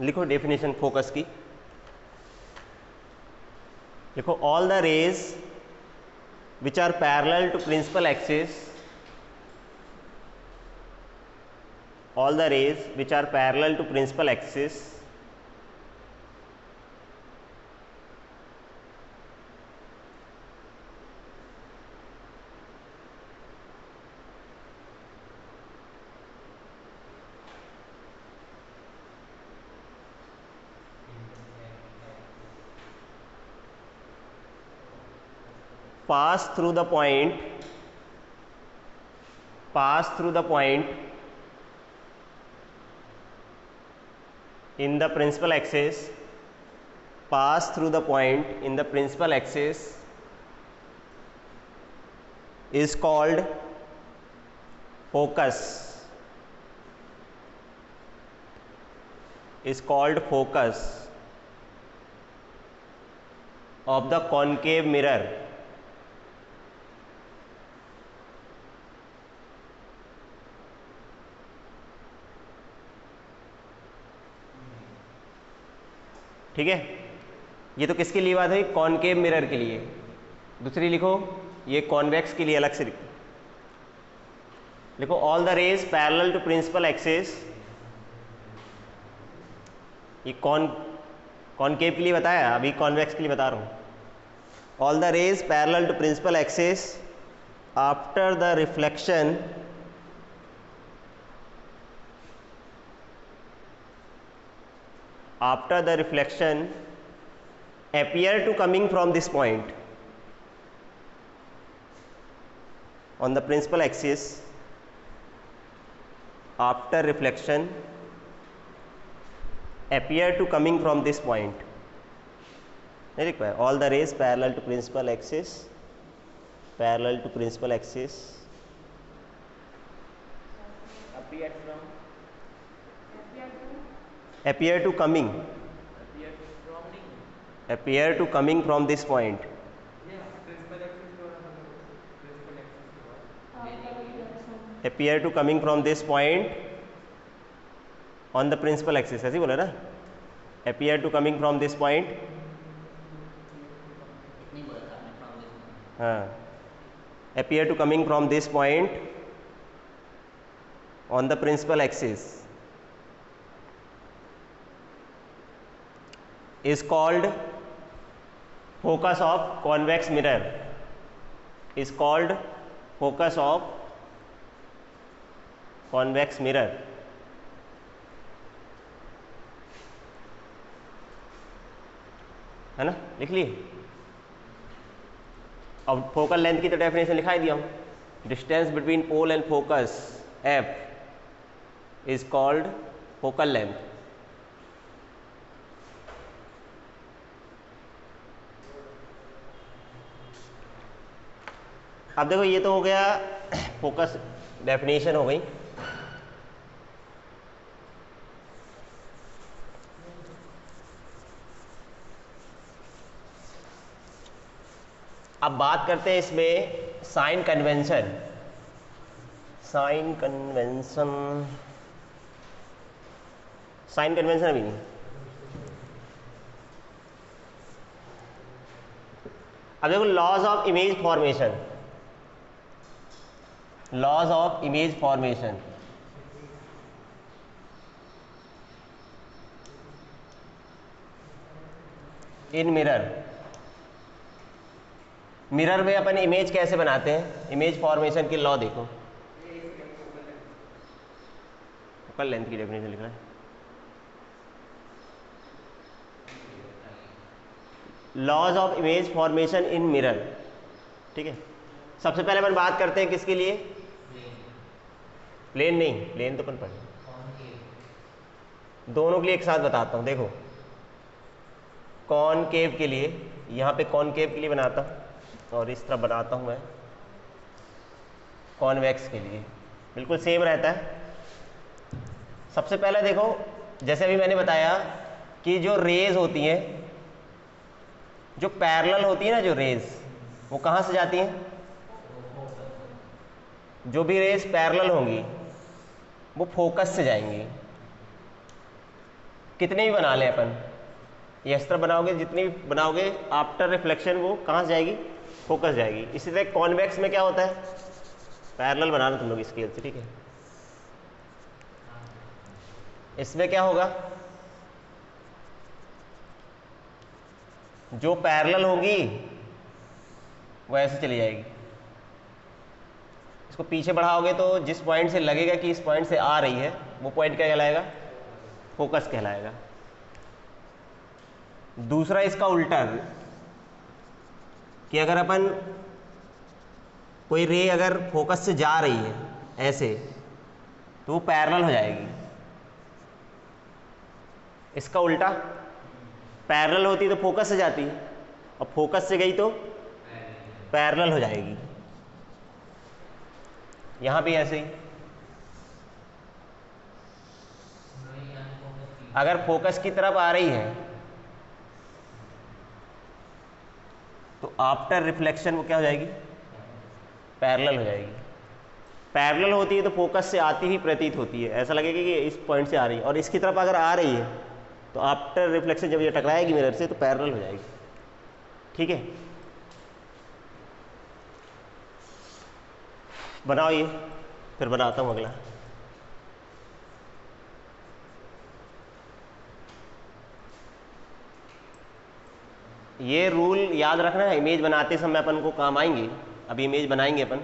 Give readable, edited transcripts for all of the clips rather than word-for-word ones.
लिखो definition focus की, देखो all the rays which are parallel to principal axis, all the rays which are parallel to principal axis pass through the point in the principal axis, pass through the point in the principal axis is called focus, is called focus of the concave mirror. ठीक है, ये तो किसके लिए बात हुई, concave mirror के लिए। दूसरी लिखो, ये कॉन्वेक्स के लिए अलग से लिखो all the rays parallel to principal axis, ये कॉनकेव के लिए बताया, अभी कॉन्वेक्स के लिए बता रहा हूँ। All the rays parallel to principal axis after the reflection appear to coming from this point on the principal axis, after reflection appear to coming from this point, नहीं लिख पाया, all the rays parallel to principal axis, parallel to principal axis appear to coming from this point, appear to coming from this point on the principal axis, ऐसे बोला ना, appear to coming from this point, हाँ, appear to coming from this point on the principal axis is called focus of convex mirror, is called focus of convex mirror। है ना, लिख लिए। अब focal length की तो डेफिनेशन लिखा ही दिया हूँ, distance between pole and focus F is called focal length. अब देखो ये तो हो गया फोकस डेफिनेशन हो गई। अब बात करते हैं इसमें साइन कन्वेंशन। साइन कन्वेंशन अभी नहीं। अब देखो laws of image formation, laws of image formation. In mirror, mirror में अपन इमेज कैसे बनाते हैं, इमेज फॉर्मेशन की लॉ देखो। फोकल लेंथ की डेफिनेशन लिख रहा है। Laws of image formation in mirror, ठीक है। सबसे पहले अपन बात करते हैं किसके लिए, प्लेन नहीं, प्लेन तो अपन पढ़े, दोनों के लिए एक साथ बताता हूं। देखो कॉनकेव के लिए, यहां पे कॉनकेव के लिए बनाता हूं और इस तरह बनाता हूं मैं कॉन्वेक्स के लिए, बिल्कुल सेम रहता है। सबसे पहले देखो, जैसे अभी मैंने बताया कि जो रेज होती हैं, जो पैरेलल होती है ना, जो रेज वो कहां से जाती हैं, जो भी रेज पैरेलल होंगी वो फोकस से जाएंगी। कितने भी बना लें अपन, ये इस तरह बनाओगे, जितनी भी बनाओगे आफ्टर रिफ्लेक्शन वो कहाँ से जाएगी, फोकस जाएगी। इसी तरह कॉन्वेक्स में क्या होता है, पैरेलल बनाना तुम लोग स्केल से, ठीक है। इसमें क्या होगा, जो पैरेलल होगी वो ऐसे चली जाएगी। इसको पीछे बढ़ाओगे तो जिस पॉइंट से लगेगा कि इस पॉइंट से आ रही है, वो पॉइंट क्या कहलाएगा, फोकस कहलाएगा। दूसरा इसका उल्टा कि अगर अपन कोई रे अगर फोकस से जा रही है ऐसे, तो वो पैरेलल हो जाएगी। इसका उल्टा, पैरेलल होती तो फोकस से जाती है, और फोकस से गई तो पैरेलल हो जाएगी। यहां भी ऐसे ही, अगर फोकस की तरफ आ रही है तो आफ्टर रिफ्लेक्शन वो क्या हो जाएगी, पैरेलल हो जाएगी। पैरेलल होती है तो फोकस से आती ही प्रतीत होती है, ऐसा लगेगा कि इस पॉइंट से आ रही है, और इसकी तरफ अगर आ रही है तो आफ्टर रिफ्लेक्शन जब ये टकराएगी मिरर से तो पैरेलल हो जाएगी, ठीक है। बनाओ ये, फिर बनाता हूं अगला। ये रूल याद रखना है, इमेज बनाते समय अपन को काम आएंगे। अभी इमेज बनाएंगे अपन,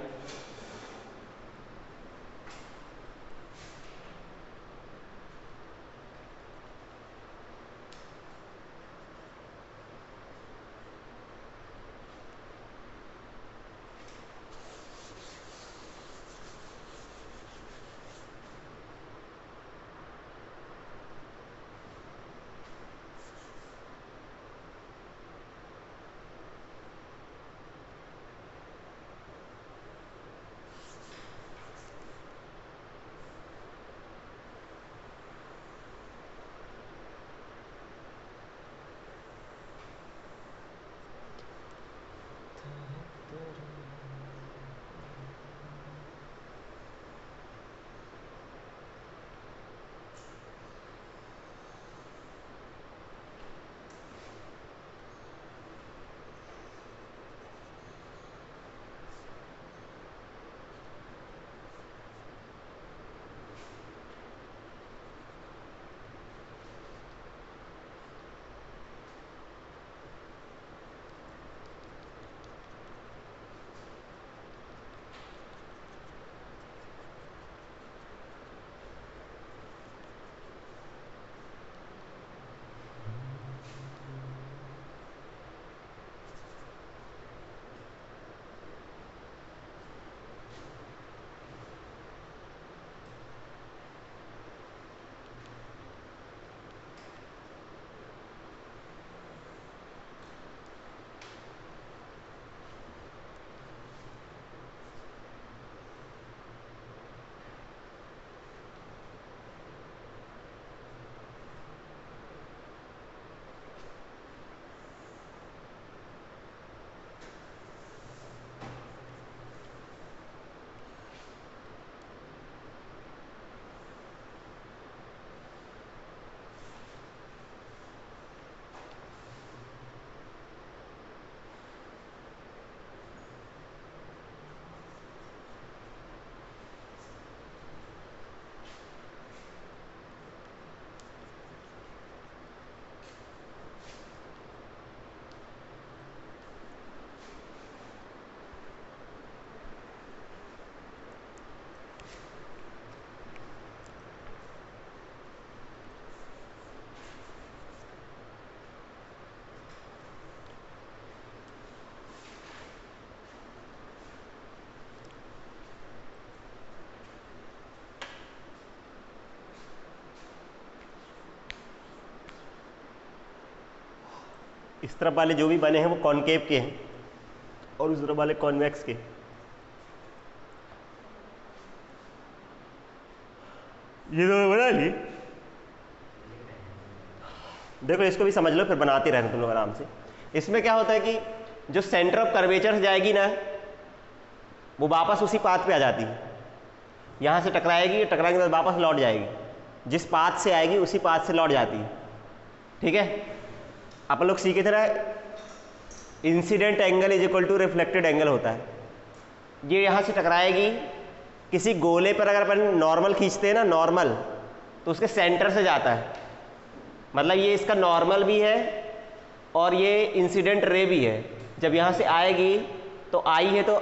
इस तरफ वाले जो भी बने हैं वो कॉनकेव के हैं और उस तरफ वाले कॉन्वेक्स के। ये तो बना लिए, देखो इसको भी समझ लो, फिर बनाते रहना तुम लोग आराम से। इसमें क्या होता है कि जो सेंटर ऑफ कर्वेचर जाएगी ना, वो वापस उसी पाथ पे आ जाती है, यहाँ से टकराएगी, टकराने के बाद वापस लौट जाएगी, जिस पाथ से आएगी उसी पाथ से लौट जाती है। ठीक है, अपन लोग सीखे थे ना, incident angle is equal to reflected angle होता है। ये यहाँ से टकराएगी, किसी गोले पर अगर अपन नॉर्मल खींचते हैं ना, नॉर्मल, तो उसके सेंटर से जाता है, मतलब ये इसका नॉर्मल भी है और ये इंसिडेंट रे भी है। जब यहाँ से आएगी तो आई है तो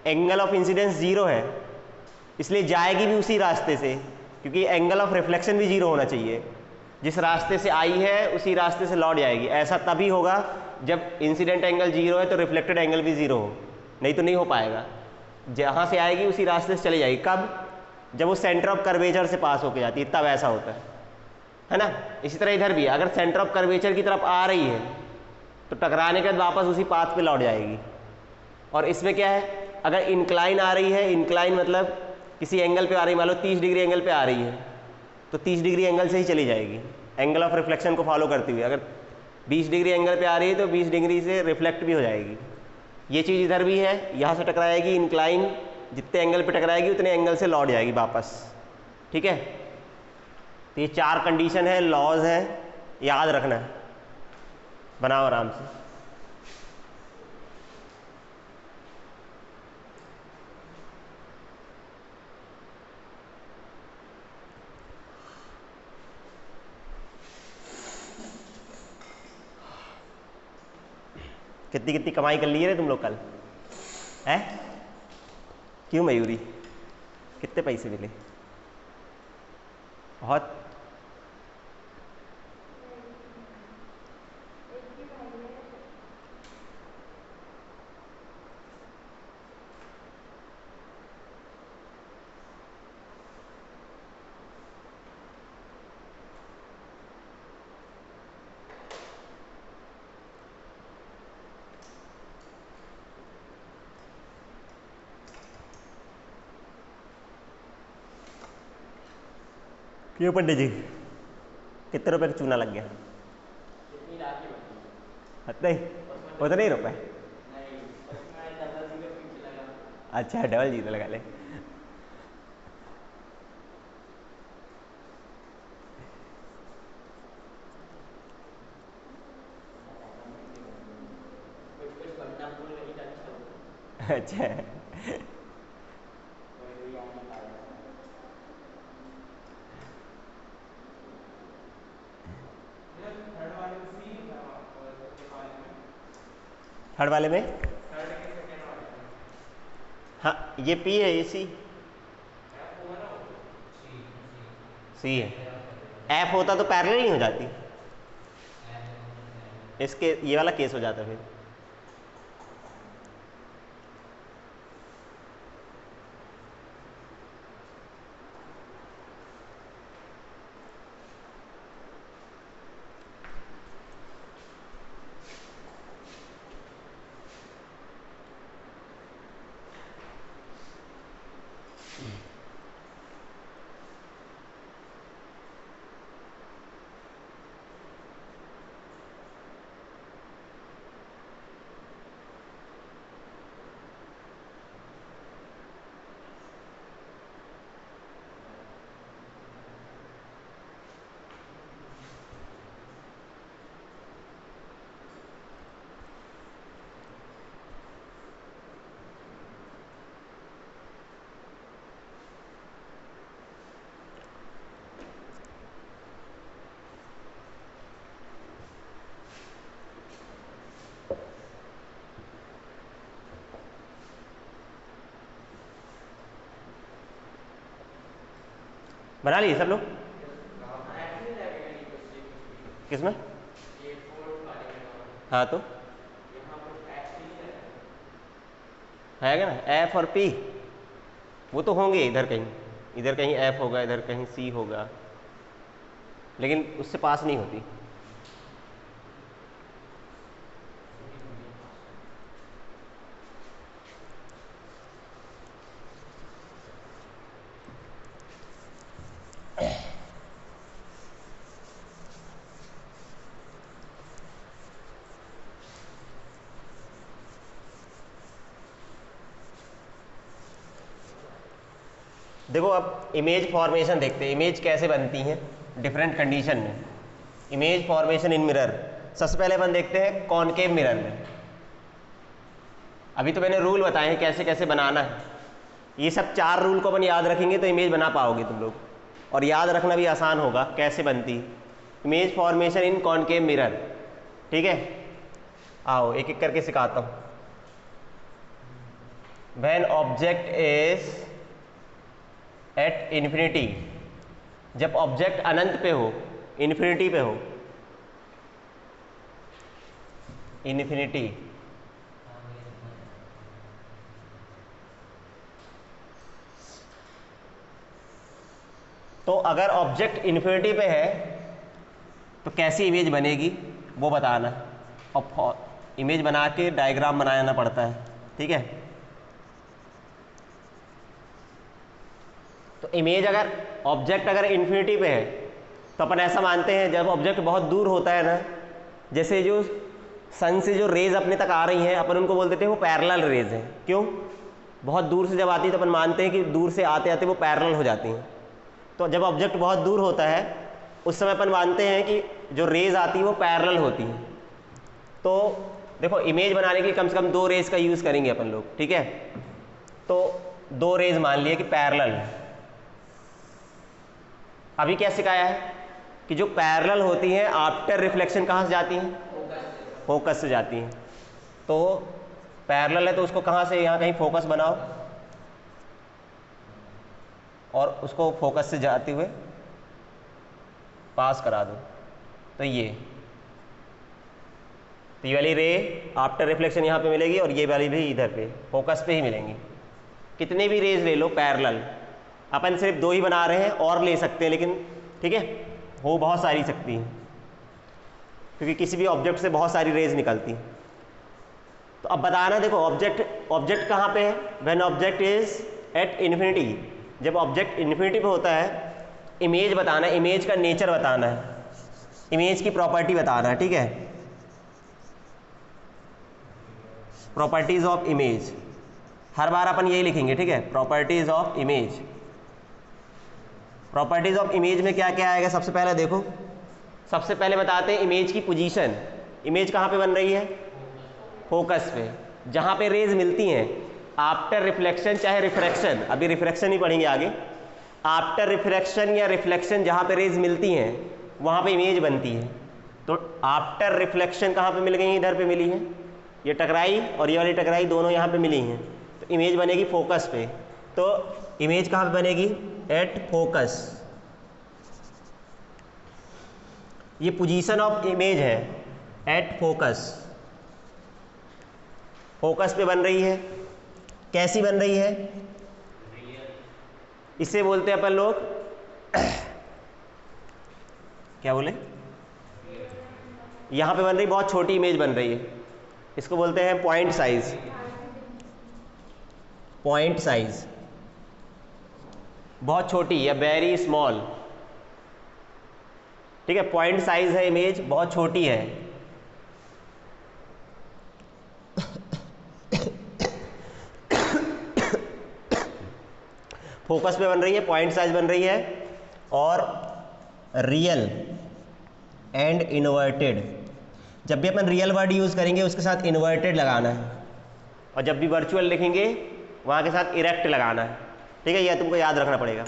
एंगल ऑफ इंसिडेंस जीरो है, इसलिए जाएगी भी उसी रास्ते से, क्योंकि एंगल ऑफ रिफ्लेक्शन भी जीरो होना चाहिए। जिस रास्ते से आई है उसी रास्ते से लौट जाएगी। ऐसा तभी होगा जब इंसिडेंट एंगल जीरो है तो रिफ्लेक्टेड एंगल भी जीरो हो, नहीं तो नहीं हो पाएगा। जहाँ से आएगी उसी रास्ते से चली जाएगी। कब? जब वो सेंटर ऑफ कर्वेचर से पास होके जाती है, तब ऐसा होता है ना। इसी तरह इधर भी अगर सेंटर ऑफ कर्वेचर की तरफ आ रही है तो टकराने के बाद वापस उसी पाथ पे लौट जाएगी। और इसमें क्या है, अगर इंक्लाइन आ रही है, इंक्लाइन मतलब किसी एंगल पे आ रही है, मान लो 30 डिग्री एंगल पे आ रही है, तो 30 डिग्री एंगल से ही चली जाएगी, एंगल ऑफ रिफ्लेक्शन को फॉलो करती हुई। अगर 20 डिग्री एंगल पे आ रही है तो 20 डिग्री से रिफ्लेक्ट भी हो जाएगी। ये चीज़ इधर भी है, यहाँ से टकराएगी, इंक्लाइन जितने एंगल पे टकराएगी उतने एंगल से लौट जाएगी वापस। ठीक है, तो ये 4 कंडीशन है, लॉज हैं, याद रखना है, बनाओ आराम से। कितनी कितनी कमाई कर ली है तुम लोग कल है? क्यों मयूरी, कितने पैसे मिले? बहुत। क्यों पंडित जी, कितने रुपए का चूना लग गया? नहीं, उतने ही रुपए? अच्छा, डबल जीरो लगा ले। अच्छा, थर्ड वाले में हाँ, ये पी है, ये सी है। एफ होता तो पैरेलल नहीं हो जाती, इसके ये वाला केस हो जाता फिर। बना लिए सब लोग? किसमें? हाँ तो है क्या ना, एफ और पी वो तो होंगे इधर कहीं एफ होगा, इधर कहीं सी होगा, लेकिन उससे पास नहीं होती। देखो अब इमेज फॉर्मेशन देखते हैं, इमेज कैसे बनती हैं डिफरेंट कंडीशन में। Image formation in mirror. सबसे पहले अपन देखते हैं कॉनकेव मिरर में। अभी तो मैंने रूल बताए हैं कैसे कैसे बनाना है। ये सब 4 रूल को अपन याद रखेंगे तो इमेज बना पाओगे तुम लोग, और याद रखना भी आसान होगा कैसे बनती इमेज फॉर्मेशन इन कॉनकेव मिरर। ठीक है, आओ एक एक करके सिखाता हूँ। When object is at infinity, जब ऑब्जेक्ट अनंत पे हो, इन्फिनिटी पे हो, इन्फिनिटी, तो अगर ऑब्जेक्ट इन्फिनिटी पे है तो कैसी इमेज बनेगी वो बताना है, और इमेज बना के डायग्राम बनाना पड़ता है। ठीक है, तो इमेज अगर ऑब्जेक्ट अगर इन्फिनिटी पे है तो अपन ऐसा मानते हैं जब ऑब्जेक्ट बहुत दूर होता है ना, जैसे जो सन से जो रेज अपने तक आ रही हैं अपन उनको बोल देते हैं वो पैरेलल रेज हैं। क्यों? बहुत दूर से जब आती है तो अपन मानते हैं कि दूर से आते आते वो पैरेलल हो जाती हैं। तो जब ऑब्जेक्ट बहुत दूर होता है उस समय अपन मानते हैं कि जो रेज आती है वो पैरेलल होती हैं। तो देखो इमेज बनाने के लिए कम से कम 2 रेज का यूज़ करेंगे अपन लोग। ठीक है, तो 2 रेज मान लिए कि पैरेलल। अभी क्या सिखाया है कि जो पैरेलल होती हैं आफ्टर रिफ्लेक्शन कहाँ से जाती हैं? फोकस से जाती हैं। तो पैरेलल है तो उसको कहाँ से, यहाँ कहीं फोकस बनाओ और उसको फोकस से जाते हुए पास करा दो। तो ये वाली रे आफ्टर रिफ्लेक्शन यहाँ पे मिलेगी और ये वाली भी इधर पे फोकस पे ही मिलेंगी। कितने भी रेज ले लो पैरेलल, अपन सिर्फ 2 ही बना रहे हैं, और ले सकते हैं लेकिन ठीक है हो बहुत सारी सकती हैं, क्योंकि किसी भी ऑब्जेक्ट से बहुत सारी रेज निकलती हैं। तो अब बताना, देखो ऑब्जेक्ट कहाँ पे है? When object is at infinity, जब ऑब्जेक्ट इन्फिनिटी पे होता है इमेज बताना है, इमेज का नेचर बताना है, इमेज की प्रॉपर्टी बताना है। ठीक है, प्रॉपर्टीज ऑफ इमेज, हर बार अपन यही लिखेंगे। ठीक है, properties of image. Properties of image में क्या क्या आएगा? सबसे पहले देखो, सबसे पहले बताते हैं इमेज की पोजीशन। इमेज कहाँ पे बन रही है? फोकस पे, जहाँ पे रेज मिलती हैं आफ्टर रिफ्लेक्शन चाहे रिफ्रैक्शन, अभी रिफ्रैक्शन ही पढ़ेंगे आगे। आफ्टर रिफ्रैक्शन या रिफ्लेक्शन जहाँ पे रेज मिलती हैं वहाँ पे इमेज बनती है। तो आफ्टर रिफ्लेक्शन कहाँ पे मिल गई? इधर पे मिली है, ये टकराई और ये वाली टकराई दोनों यहाँ पे मिली हैं, तो इमेज बनेगी फोकस पे। तो इमेज कहाँ पे बनेगी? At focus. ये पोजीशन ऑफ इमेज है एट फोकस, फोकस पे बन रही है। कैसी बन रही है? इसे बोलते हैं अपन लोग क्या बोले, यहां पे बन रही बहुत छोटी इमेज बन रही है, इसको बोलते हैं पॉइंट साइज। पॉइंट साइज बहुत छोटी या वेरी स्मॉल। ठीक है, पॉइंट साइज है इमेज, बहुत छोटी है। फोकस पे बन रही है, पॉइंट साइज बन रही है, और रियल एंड इन्वर्टेड। जब भी अपन रियल वर्ड यूज करेंगे उसके साथ इन्वर्टेड लगाना है, और जब भी वर्चुअल लिखेंगे वहाँ के साथ इरेक्ट लगाना है। ठीक है, यह तुमको याद रखना पड़ेगा।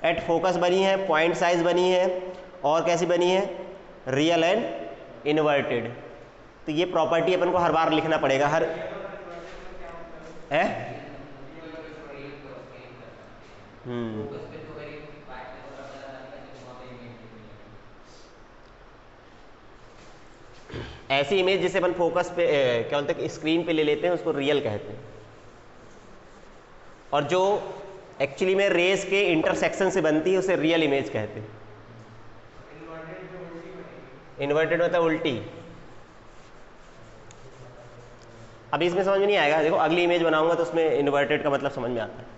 एट फोकस बनी है, पॉइंट साइज बनी है, और कैसी बनी है? Real and inverted. तो ये प्रॉपर्टी अपन को हर बार लिखना पड़ेगा। हर है ऐसी इमेज जिसे अपन फोकस पे क्या बोलते हैं स्क्रीन पे ले लेते हैं उसको रियल कहते हैं, और जो एक्चुअली में रेस के इंटरसेक्शन से बनती है उसे रियल इमेज कहते हैं। इन्वर्टेड मतलब उल्टी। अभी इसमें समझ में नहीं आएगा, देखो अगली इमेज बनाऊंगा तो उसमें इन्वर्टेड का मतलब समझ में आता है।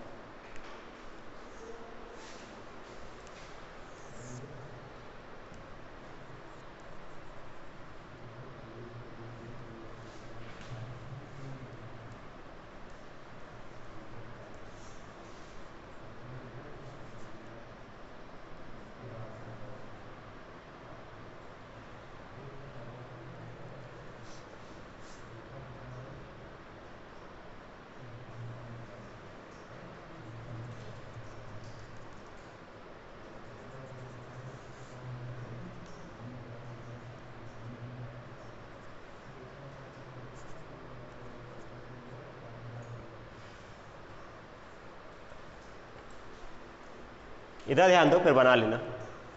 इधर ध्यान दो फिर बना लेना।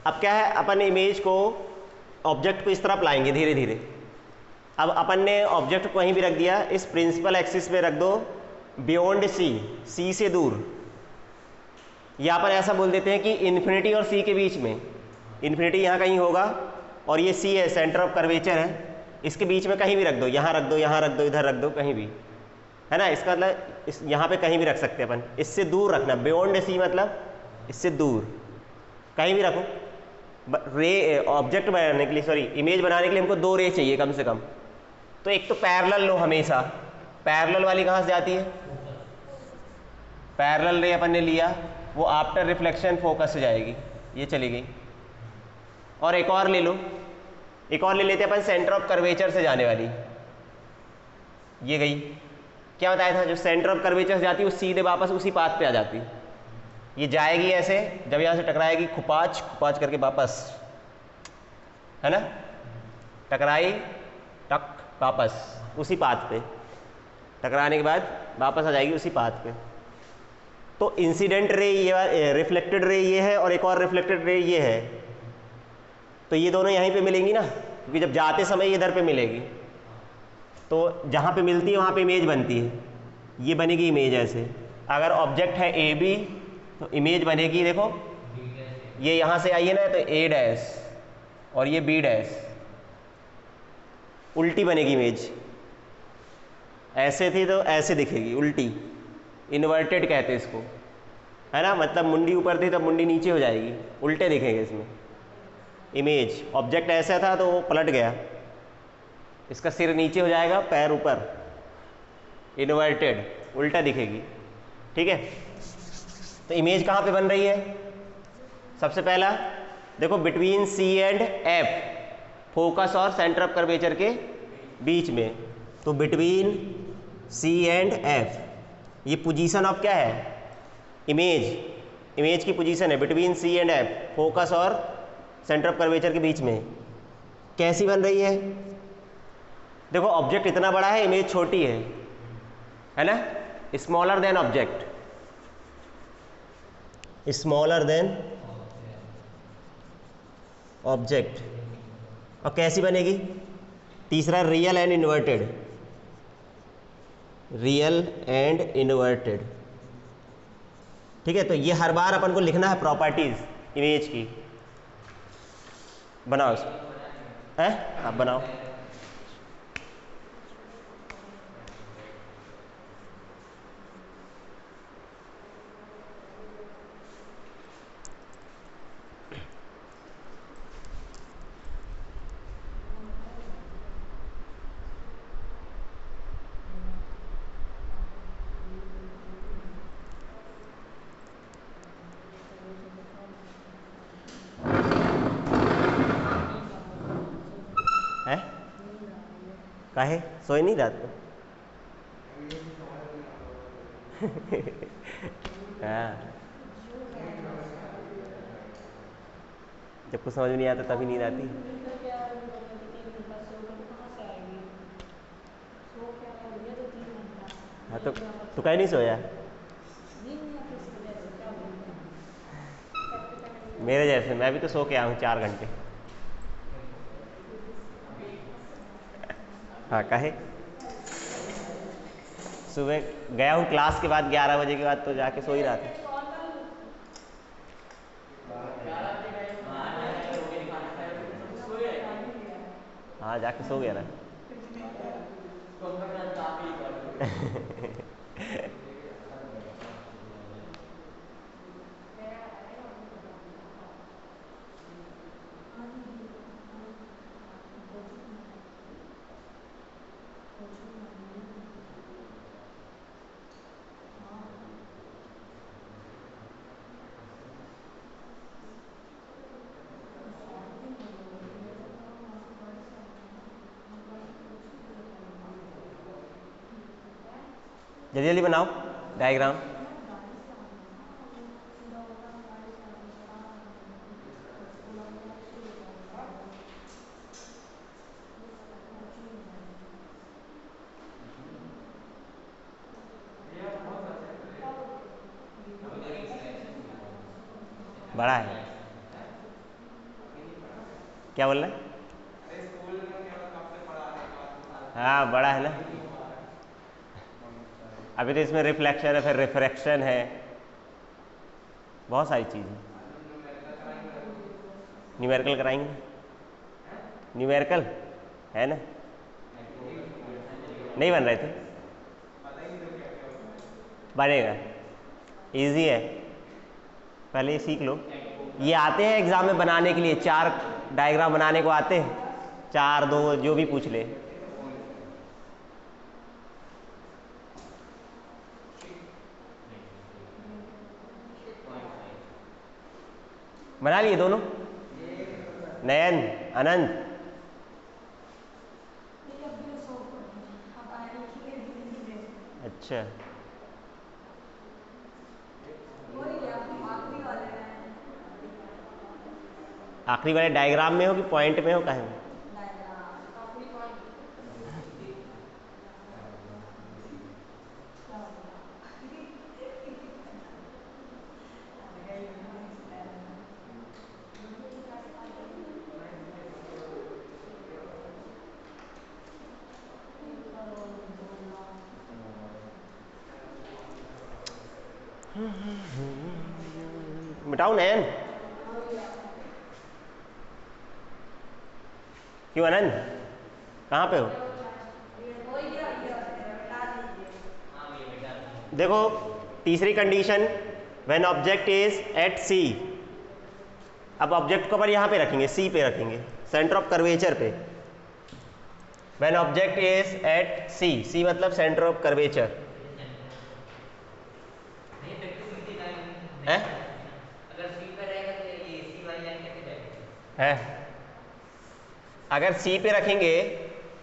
अब क्या है, अपन इमेज को ऑब्जेक्ट को इस तरफ लाएंगे धीरे धीरे। अब अपन ने ऑब्जेक्ट को कहीं भी रख दिया, इस प्रिंसिपल एक्सिस पे रख दो बियॉन्ड सी, सी से दूर, या अपन ऐसा बोल देते हैं कि इन्फिनिटी और सी के बीच में। इन्फिनिटी यहाँ कहीं होगा और ये सी है, सेंटर ऑफ कर्वेचर है, इसके बीच में कहीं भी रख दो, यहाँ रख दो, यहाँ रख दो, इधर रख दो, कहीं भी, है ना। इसका मतलब इस यहाँ पे कहीं भी रख सकते हैं अपन, इससे दूर रखना, बियॉन्ड सी मतलब इससे दूर, कहीं भी रखो। रे ऑब्जेक्ट बनाने के लिए, सॉरी इमेज बनाने के लिए हमको 2 रे चाहिए कम से कम। तो एक तो पैरेलल लो हमेशा, पैरेलल वाली कहाँ से आती है, पैरेलल रे अपन ने लिया, वो आफ्टर रिफ्लेक्शन फोकस से जाएगी, ये चली गई। और एक और ले लो, एक और ले लेते हैं अपन, सेंटर ऑफ कर्वेचर से जाने वाली, ये गई। क्या बताया था, जो सेंटर ऑफ कर्वेचर से जाती है वो सीधे वापस उसी पाथ पे आ जाती, ये जाएगी ऐसे, जब यहाँ से टकराएगी खुपाच खुपाच करके वापस, है ना, टकराई टक वापस उसी पाथ पे, टकराने के बाद वापस आ जाएगी उसी पाथ पे। तो इंसिडेंट रे ये, रिफ्लेक्टेड रे ये है, और एक और रिफ्लेक्टेड रे ये है, तो ये दोनों यहीं पे मिलेंगी ना, क्योंकि जब जाते समय ये इधर पे मिलेगी, तो जहाँ पे मिलती है वहाँ पे इमेज बनती है, ये बनेगी इमेज ऐसे। अगर ऑब्जेक्ट है ए बी तो इमेज बनेगी, देखो ये यहाँ से आई है ना, तो ए डैश और ये बी डैश, उल्टी बनेगी इमेज, ऐसे थी तो ऐसे दिखेगी उल्टी, इन्वर्टेड कहते हैं इसको, है ना, मतलब मुंडी ऊपर थी तो मुंडी नीचे हो जाएगी, उल्टे दिखेंगे इसमें इमेज। ऑब्जेक्ट ऐसा था तो वो पलट गया, इसका सिर नीचे हो जाएगा, पैर ऊपर, इन्वर्टेड, उल्टा दिखेगी, ठीक है। तो इमेज कहाँ पे बन रही है, सबसे पहला देखो between C and F, focus और सेंटर ऑफ कर्वेचर के बीच में, तो बिटवीन सी एंड एफ, ये पोजीशन ऑफ क्या है, इमेज, इमेज की पोजीशन है between C and F, focus और सेंटर ऑफ कर्वेचर के बीच में। कैसी बन रही है, देखो ऑब्जेक्ट इतना बड़ा है, इमेज छोटी है ना, smaller than object, smaller than object. और कैसी बनेगी, तीसरा real and inverted, real and inverted, ठीक है। तो ये हर बार अपन को लिखना है प्रॉपर्टीज इमेज की। बनाओ इसको, है आप बनाओ। है काहे सोए नहीं रात को? हाँ, जब कुछ समझ में नहीं आता तभी नींद आती। हाँ तो कहीं नहीं सोया, मेरे जैसे, मैं भी तो सो के आया हूँ 4 घंटे। हाँ काहे, सुबह गया हूँ क्लास के बाद 11 बजे के बाद, तो जाके सो ही रहा था। हाँ जाके सो गया ना। जल्दी जल्दी बनाओ डायग्राम। बड़ा है। क्या बोल रहे हैं? हाँ बड़ा है ना। अभी तो इसमें रिफ्लेक्शन है, फिर रिफ्रैक्शन है, बहुत सारी चीज़ें। न्यूमेरिकल कराएंगे, न्यूमेरिकल है ना। नहीं बन रहे थे, बनेगा, इजी है, पहले ये सीख लो। ये आते हैं एग्जाम में बनाने के लिए, 4 डायग्राम बनाने को आते हैं, 4 2 जो भी पूछ ले। बना लिए दोनों, नयन अनंत। अच्छा आखिरी वाले डायग्राम में हो कि पॉइंट में हो, कहे में? मिटाओ नयन, क्यों अनंत, कहाँ पे हो? देखो तीसरी condition, when object is at C. अब ऑब्जेक्ट को अपन यहाँ पे रखेंगे, सी पे रखेंगे, सेंटर ऑफ कर्वेचर पे। व्हेन ऑब्जेक्ट इज एट सी, सी मतलब सेंटर ऑफ कर्वेचर है। है अगर सी पे रखेंगे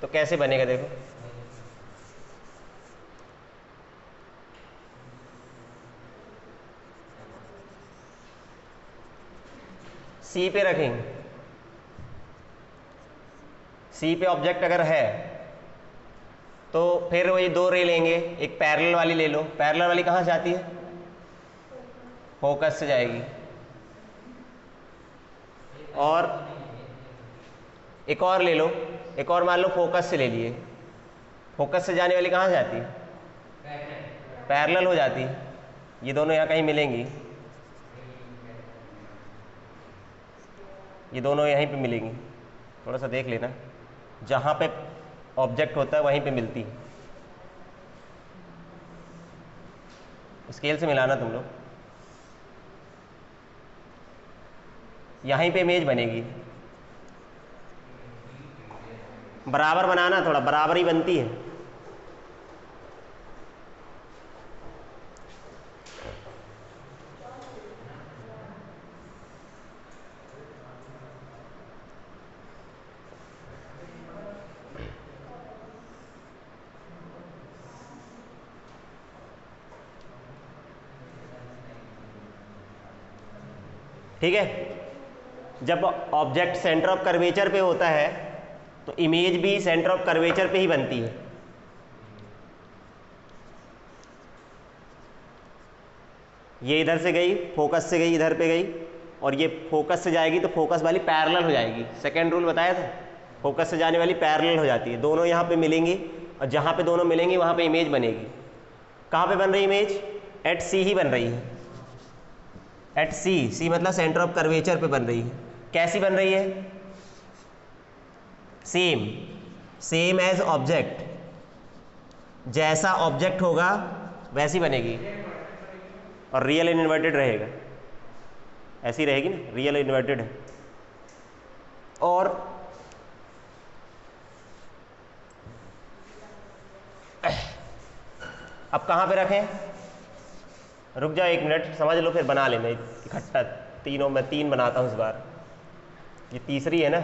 तो कैसे बनेगा, देखो सी पे रखेंगे, सी पे ऑब्जेक्ट अगर है तो फिर वही 2 रे लेंगे, एक पैरेलल वाली ले लो। पैरेलल वाली कहाँ से आती है? फोकस से जाएगी। और एक और ले लो, एक और मान लो फोकस से ले लिए, फोकस से जाने वाली कहाँ से आती है? पैरेलल हो जाती है। ये दोनों यहाँ कहीं मिलेंगी, ये दोनों यहीं पे मिलेंगी, थोड़ा सा देख लेना, जहाँ पे ऑब्जेक्ट होता है वहीं पे मिलती है। स्केल से मिलाना तुम लोग, यहीं पे इमेज बनेगी। बराबर बनाना, थोड़ा बराबर ही बनती है। ठीक है, जब ऑब्जेक्ट सेंटर ऑफ कर्वेचर पे होता है तो इमेज भी सेंटर ऑफ कर्वेचर पे ही बनती है। ये इधर से गई, फोकस से गई, इधर पे गई, और ये फोकस से जाएगी तो फोकस वाली पैरेलल हो जाएगी। सेकेंड रूल बताया था, फोकस से जाने वाली पैरेलल हो जाती है, दोनों यहाँ पे मिलेंगी, और जहाँ पे दोनों मिलेंगी वहाँ पे इमेज बनेगी। कहाँ पे बन रही इमेज? एट सी ही बन रही है, एट सी, सी मतलब सेंटर ऑफ कर्वेचर पे बन रही है। कैसी बन रही है? सेम, सेम एज ऑब्जेक्ट, जैसा ऑब्जेक्ट होगा वैसी बनेगी, और रियल इन्वर्टेड रहेगा, ऐसी रहेगी ना, रियल इन्वर्टेड है। और अब कहाँ पे रखें? रुक जाओ 1 मिनट, समझ लो फिर बना लेना इकट्ठा, तीनों में 3 बनाता हूँ इस बार, ये तीसरी है ना,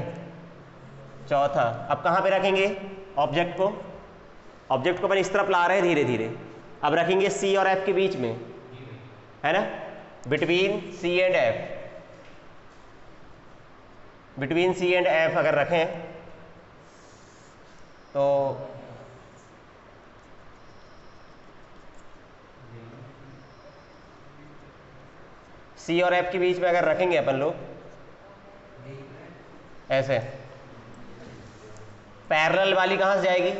चौथा। अब कहाँ पे रखेंगे ऑब्जेक्ट को? ऑब्जेक्ट को अपन इस तरफ ला रहे हैं धीरे धीरे, अब रखेंगे सी और एफ के बीच में, है ना, between C and F. Between C and F अगर रखें तो सी और एफ के बीच में अगर रखेंगे अपन लोग ऐसे, पैरेलल वाली कहाँ से जाएगी?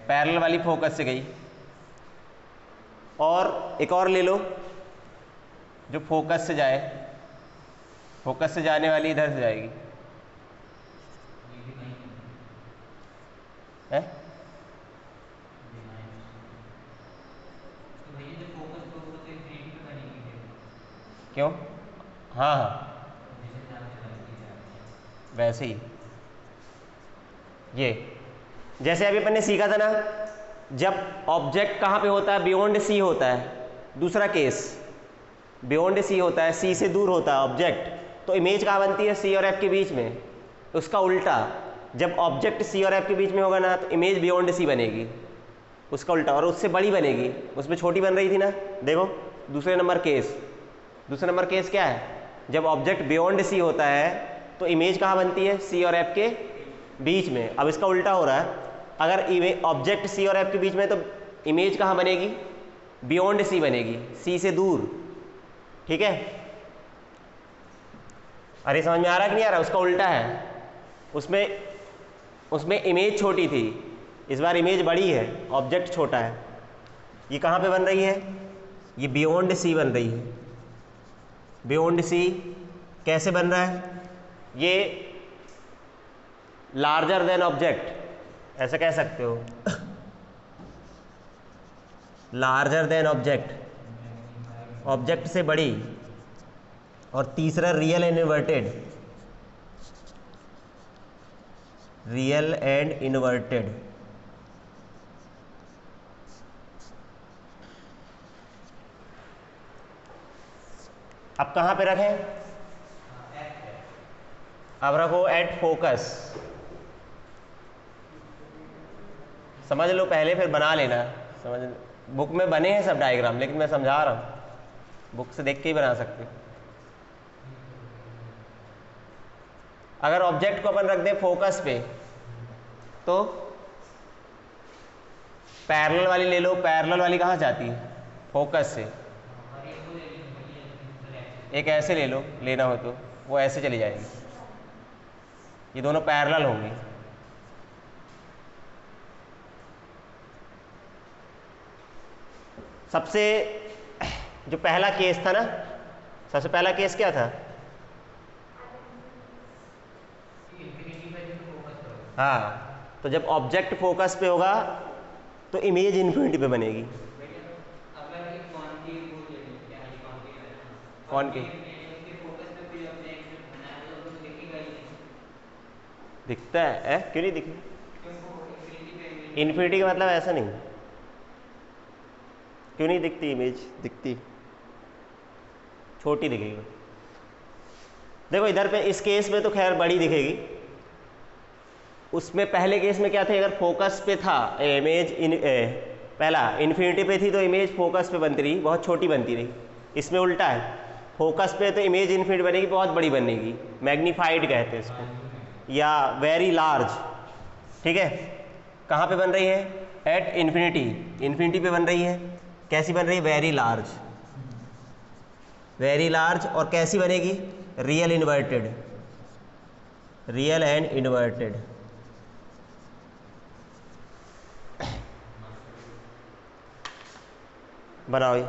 पैरेलल वाली फोकस से गई। और एक और ले लो जो फोकस से जाए, फोकस से जाने वाली इधर से जाएगी है? क्यों? हाँ हाँ वैसे ही, ये जैसे अभी अपन ने सीखा था ना, जब ऑब्जेक्ट कहाँ पे होता है? बियॉन्ड सी होता है। दूसरा केस बियॉन्ड सी होता है, सी से दूर होता है ऑब्जेक्ट, तो इमेज कहाँ बनती है? सी और एफ के बीच में। उसका उल्टा, जब ऑब्जेक्ट सी और एफ के बीच में होगा ना तो इमेज बियॉन्ड सी बनेगी, उसका उल्टा, और उससे बड़ी बनेगी। उसमें छोटी बन रही थी ना, देखो दूसरे नंबर केस। दूसरा नंबर केस क्या है? जब ऑब्जेक्ट बियॉन्ड सी होता है तो इमेज कहाँ बनती है? सी और एफ के बीच में। अब इसका उल्टा हो रहा है, अगर ऑब्जेक्ट सी और एफ के बीच में तो इमेज कहाँ बनेगी? बियॉन्ड सी बनेगी, सी से दूर। ठीक है? अरे समझ में आ रहा कि नहीं आ रहा? उसका उल्टा है, उसमें इमेज छोटी थी, इस बार इमेज बड़ी है, ऑब्जेक्ट छोटा है। ये कहाँ पे बन रही है? ये बियॉन्ड सी बन रही है। बियॉन्ड सी कैसे बन रहा है? ये लार्जर देन ऑब्जेक्ट, ऐसा कह सकते हो, लार्जर देन ऑब्जेक्ट, ऑब्जेक्ट से बड़ी। और तीसरा real and inverted, real and inverted. अब कहाँ पे रखें? अब रखो एट फोकस। समझ लो पहले, फिर बना लेना। समझ, बुक में बने हैं सब डायग्राम, लेकिन मैं समझा रहा हूँ, बुक से देख के ही बना सकते हो। अगर ऑब्जेक्ट को अपन रख दें फोकस पे, तो पैरेलल वाली ले लो। पैरेलल वाली कहाँ जाती है? फोकस से। एक ऐसे ले लो, लेना हो तो वो ऐसे चली जाएगी, ये दोनों पैरेलल होंगी। सबसे जो पहला केस था ना, सबसे पहला केस क्या था? हाँ, तो जब ऑब्जेक्ट फोकस पे होगा तो इमेज इन्फिनिटी पे बनेगी। कौन की? दिखता है? क्यों नहीं दिखे? इन्फिनिटी का मतलब ऐसा नहीं, क्यों नहीं दिखती इमेज? दिखती, छोटी दिखेगी। देखो इधर पे इस केस में तो खैर बड़ी दिखेगी, उसमें पहले केस में क्या था? अगर फोकस पे था इमेज पहला इन्फिनिटी पे थी तो इमेज फोकस पे बनती रही, बहुत छोटी बनती रही। इसमें उल्टा है, फोकस पे तो इमेज इन्फिनिटी बनेगी, बहुत बड़ी बनेगी, मैग्नीफाइड कहते हैं इसको, या वेरी लार्ज। ठीक है? कहाँ पे बन रही है? एट इन्फिनिटी, इन्फिनिटी पे बन रही है। कैसी बन रही है? Very large, very large. और कैसी बनेगी? Real inverted, real and inverted. बनाओ ये।